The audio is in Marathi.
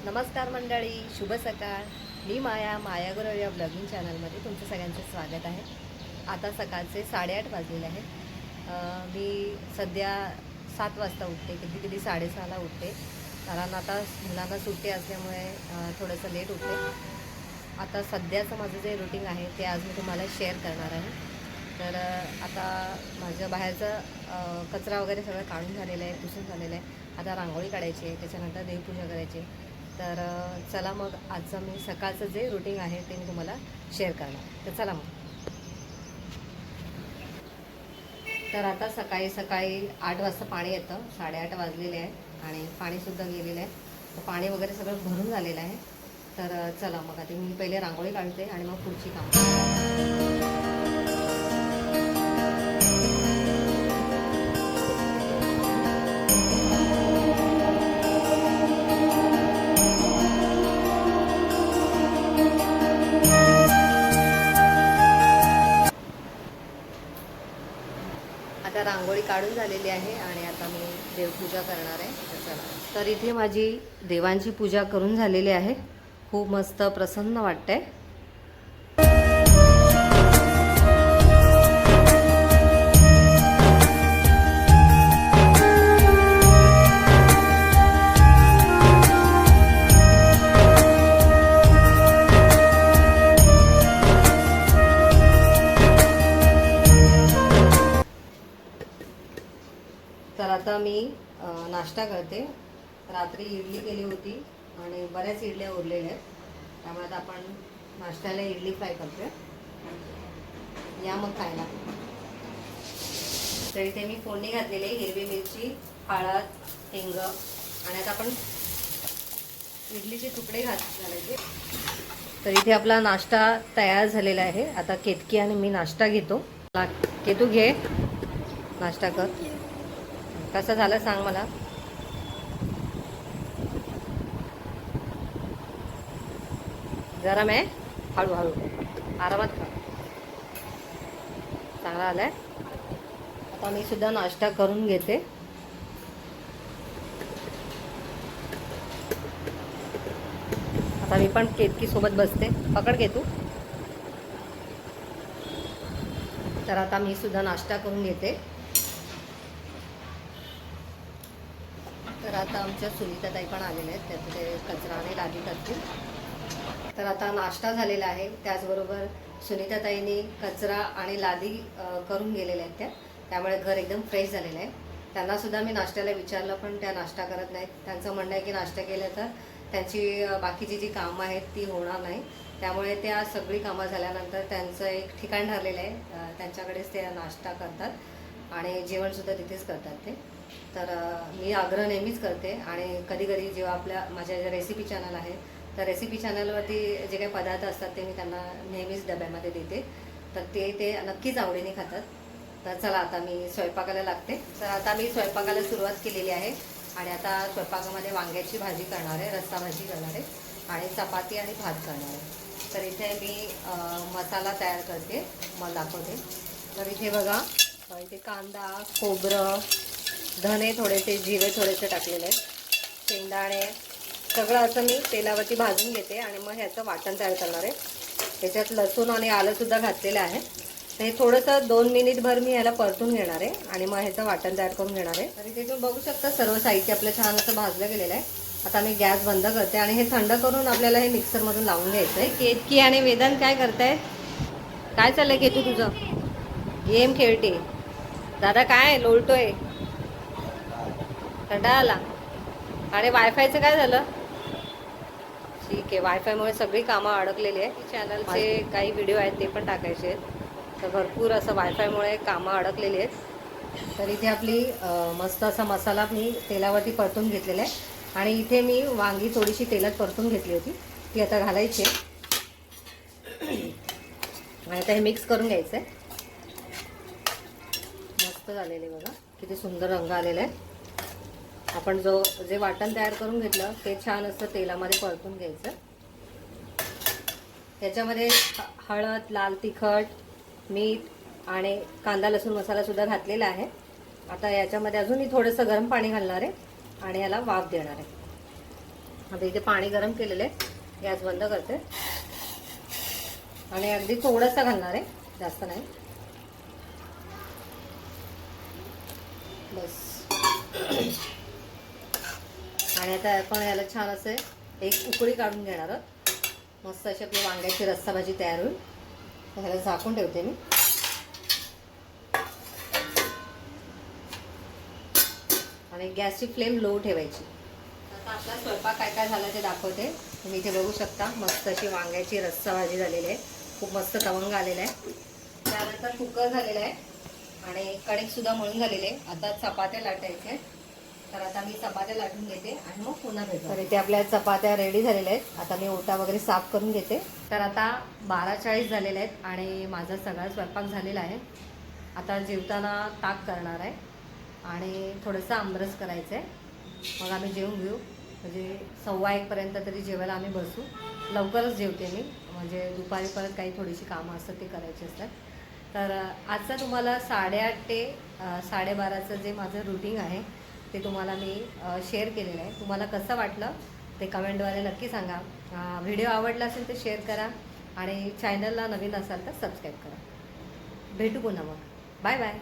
नमस्कार मंडळी, शुभ सकाळ. मी माया गुरव या ब्लॉगिंग चॅनलमध्ये तुमचं सगळ्यांचं स्वागत आहे. आता सकाळचे 8:30 वाजलेले आहेत. मी सध्या 7 वाजता उठते, कधी कधी 6:30ला उठते, कारण आता मुलांना सुट्टी असल्यामुळे थोडंसं लेट उठते. आता सध्याचं माझं जे रुटीन आहे ते आज मी तुम्हाला शेअर करणार आहे. तर आता माझं बाहेरचं कचरा वगैरे सगळं काढून झालेलं आहे, पुसून झालेलं आहे. आता रांगोळी काढायची आहे, त्याच्यानंतर देवपूजा करायची. तर चला मग आजचं मी सकाळचं जे रुटीन आहे ते मी तुम्हाला शेअर करणार. तर चला मग. तर आता सकाळी 8 वाजता पाणी येतं, 8:30 वाजलेले आहे आणि पाणीसुद्धा गेलेलं आहे. तर पाणी वगैरे सगळं भरून झालेलं आहे. तर चला मग आता मी पहिले रांगोळी काढते आणि मग पुढची कामं. आता रांगोळी काढून झालेली आहे आणि आता मी देवपूजा करणार आहे. तर इथे माझी देवांची पूजा करून झालेली आहे. खूप मस्त प्रसन्न वाटतंय. तर आता मी नाश्ता करते. रात्री इडली केली होती आणि बऱ्याच इडल्या उरलेल्या आहेत, त्यामुळे आता आपण नाश्त्याला इडली फ्राय करतोय. या मग खायला. तर इथे मी फोडणी घातलेली आहे, हिरवी मिरची, हळद, हिंग आणि आता आपण इडलीचे तुकडे घालायचे. तर इथे आपला नाश्ता तयार झालेला आहे. आता केतकी आणि मी नाश्ता घेतो. केतू घे, नाश्ता कर. कसं झालं सांग मला. गरम आहे, हळूहळू आरामात खा. चांगला आलाय. आता मी सुद्धा नाश्ता करून घेते. आता मी पण केतकी सोबत बसते. पकड घेतो. तर आता मी सुद्धा नाश्ता करून घेते. तर आता आमच्या सुनीताताई पण आलेल्या आहेत, त्यात ते कचरा आणि लादी करतील. तर आता नाश्ता झालेला आहे, त्याचबरोबर सुनीताताईंनी कचरा आणि लादी करून गेलेल्या आहेत त्यामुळे घर एकदम फ्रेश झालेलं आहे. त्यांनासुद्धा मी नाश्त्याला विचारलं, पण त्या नाश्ता करत नाहीत. त्यांचं म्हणणं आहे की नाश्ता केलं तर त्यांची बाकीची जी कामं आहेत ती होणार नाही, त्यामुळे त्या सगळी कामं झाल्यानंतर त्यांचं एक ठिकाण ठरलेलं आहे, त्यांच्याकडेच ते नाश्ता करतात आणि जेवणसुद्धा तिथेच करतात ते. तर मी आग्रह नेहमीच करते आणि कधी कधी जेव्हा माझ्या जे रेसिपी चॅनल आहे, तर रेसिपी चॅनलवरती जे काही पदार्थ असतात ते मी त्यांना नेहमीच डब्यामध्ये देते. तर ते नक्कीच आवडीने खातात. तर चला आता मी स्वयंपाकाला लागते. तर आता मी स्वयंपाकाला सुरुवात केलेली आहे आणि आता स्वयंपाकामध्ये वांग्याची भाजी करणार आहे, रस्सा भाजी करणार आहे आणि चपाती आणि भात करणार आहे. तर इथे मी मसाला तयार करते, मला दाखवते. तर इथे बघा, इथे कांदा, खोबरं, धने थोडेसे, जिरे थोडेसे टाकलेले आहेत, शेंगदाणे, सगळं असं मी तेलावरती भाजून घेते आणि मग ह्याचं वाटण तयार करणार आहे. त्याच्यात लसूण आणि आलंसुद्धा घातलेलं आहे. तर हे थोडंसं 2 मिनिटभर मी ह्याला परतून घेणार आहे आणि मग ह्याचं वाटण तयार करून घेणार आहे. तर इथे तुम्ही बघू शकता सर्व साहित्य आपलं छान असं भाजलं गेलेलं आहे. आता मी गॅस बंद करते आणि हे थंड करून आपल्याला हे मिक्सरमधून लावून घ्यायचं आहे. केतकी आणि वेदांत काय करताय? काय चाललंय केतू तुझं? गेम खेळते. दादा काय लोळतोय? कंटाळा आला? अरे वायफायचं काय झालं? ठीक आहे, वायफायमुळे सगळी कामं अडकलेली आहे. चॅनलचे काही व्हिडिओ आहेत ते पण टाकायचे आहेत. तर भरपूर असं वायफायमुळे कामं अडकलेली आहेत. तर इथे आपली मस्त असा मसाला मी तेलावरती परतून घेतलेला आहे आणि इथे मी वांगी थोडीशी तेलात परतून घेतली होती, ती आता घालायची आहे आणि आता हे मिक्स करून घ्यायचं आहे. मस्त झालेले बघा, किती सुंदर रंग आलेला आहे. आपण जे वाटण तयार करून घेतलं ते छान असं तेलामध्ये परतून घ्यायचं. त्याच्यामध्ये हळद, लाल तिखट, मीठ आणि कांदा लसूण मसालासुद्धा घातलेला आहे. आता याच्यामध्ये अजूनही थोडंसं गरम पाणी घालणार आहे आणि याला वाफ देणार आहे. आता इथे पाणी गरम केलेलं आहे, गॅस बंद करते आणि अगदी थोडंसं घालणार आहे, जास्त नाही. बस. आणि आता आपण याला छान असे एक उकळी काढून घेणार आहोत. मस्त अशी आपली वांग्याची रस्सा भाजी तयार होईल. ह्याला झाकून ठेवते मी. आणि गॅसची फ्लेम लो ठेवायची. आता आपला स्वयंपाक काय काय झाला ते दाखवते. तुम्ही इथे बघू शकता मस्त अशी वांग्याची रस्सा भाजी झालेली आहे. खूप मस्त तवंग आलेला आहे. त्यानंतर कुकर झालेला आहे आणि कणिक सुद्धा मळून झालेले आहे. आता चपात्या लाटायच्या. तर आता मी चपात्या लाटून घेते आणि मग पुन्हा भेटू. तर इथे आपल्या चपात्या रेडी झालेल्या आहेत. आता मी ओटा वगैरे साफ करून घेते. तर आता 12:40 झालेले आहेत आणि माझा सगळा स्वयंपाक झालेला आहे. आता जेवताना ताक करणार आहे आणि थोडंसं आमरस करायचं आहे. मग आम्ही जेवून घेऊ. म्हणजे 1:15 पर्यंत तरी जेवायला आम्ही बसू. लवकरच जेवते मी, म्हणजे दुपारी परत काही थोडीशी कामं असतात ते करायची असतात. तर आजचा तुम्हाला 8:30 ते 12:30चं जे माझं रुटीन आहे ते तुम्हाला मी शेअर केलेलं आहे. तुम्हाला कसं वाटलं ते कमेंटद्वारे नक्की सांगा. व्हिडिओ आवडला असेल तर शेअर करा आणि चॅनलला नवीन असाल तर सबस्क्राईब करा. भेटू पुन्हा मग. Bye bye.